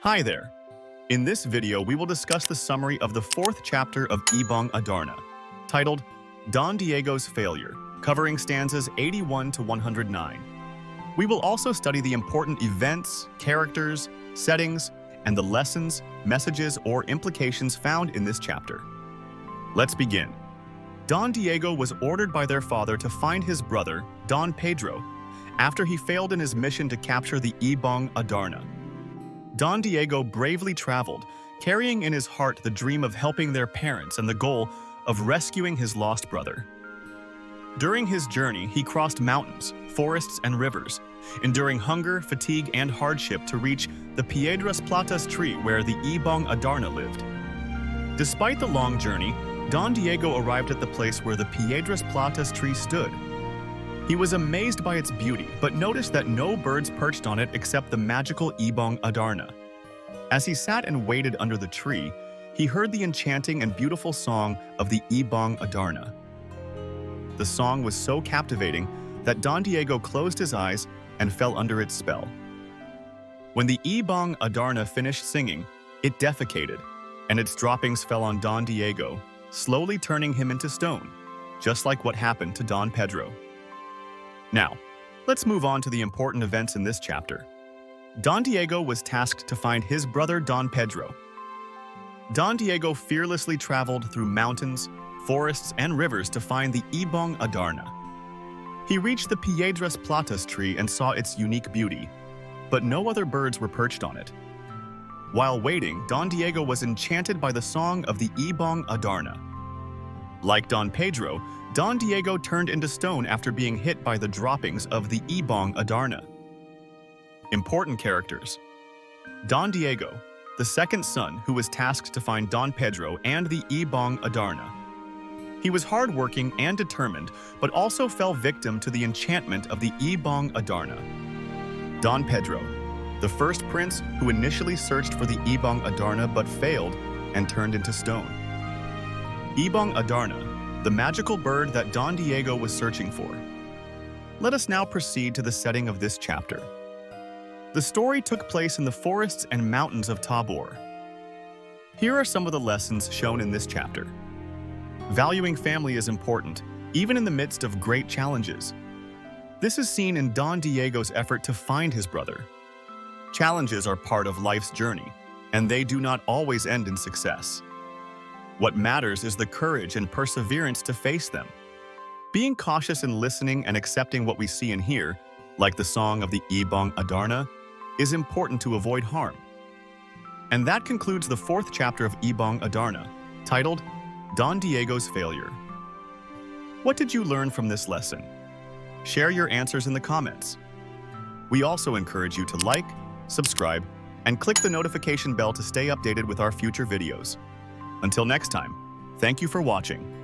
Hi there. In this video, we will discuss the summary of the fourth chapter of Ibong Adarna, titled Don Diego's Failure, covering stanzas 81 to 109. We will also study the important events, characters, settings, and the lessons, messages, or implications found in this chapter. Let's begin. Don Diego was ordered by their father to find his brother, Don Pedro, after he failed in his mission to capture the Ibong Adarna. Don Diego bravely traveled, carrying in his heart the dream of helping their parents and the goal of rescuing his lost brother. During his journey, he crossed mountains, forests, and rivers, enduring hunger, fatigue, and hardship to reach the Piedras Platas tree where the Ibong Adarna lived. Despite the long journey, Don Diego arrived at the place where the Piedras Platas tree stood. He was amazed by its beauty, but noticed that no birds perched on it except the magical Ibong Adarna. As he sat and waited under the tree, he heard the enchanting and beautiful song of the Ibong Adarna. The song was so captivating that Don Diego closed his eyes and fell under its spell. When the Ibong Adarna finished singing, it defecated, and its droppings fell on Don Diego, slowly turning him into stone, just like what happened to Don Pedro. Now, let's move on to the important events in this chapter. Don Diego was tasked to find his brother Don Pedro. Don Diego fearlessly traveled through mountains, forests, and rivers to find the Ibong Adarna. He reached the Piedras Platas tree and saw its unique beauty, but no other birds were perched on it. While waiting, Don Diego was enchanted by the song of the Ibong Adarna. Like Don Pedro, Don Diego turned into stone after being hit by the droppings of the Ibong Adarna. Important characters. Don Diego, the second son who was tasked to find Don Pedro and the Ibong Adarna. He was hardworking and determined, but also fell victim to the enchantment of the Ibong Adarna. Don Pedro, the first prince who initially searched for the Ibong Adarna but failed and turned into stone. Ibong Adarna, the magical bird that Don Diego was searching for. Let us now proceed to the setting of this chapter. The story took place in the forests and mountains of Tabor. Here are some of the lessons shown in this chapter. Valuing family is important, even in the midst of great challenges. This is seen in Don Diego's effort to find his brother. Challenges are part of life's journey, and they do not always end in success. What matters is the courage and perseverance to face them. Being cautious in listening and accepting what we see and hear, like the song of the Ibong Adarna, is important to avoid harm. And that concludes the fourth chapter of Ibong Adarna, titled Don Diego's Failure. What did you learn from this lesson? Share your answers in the comments. We also encourage you to like, subscribe, and click the notification bell to stay updated with our future videos. Until next time, thank you for watching.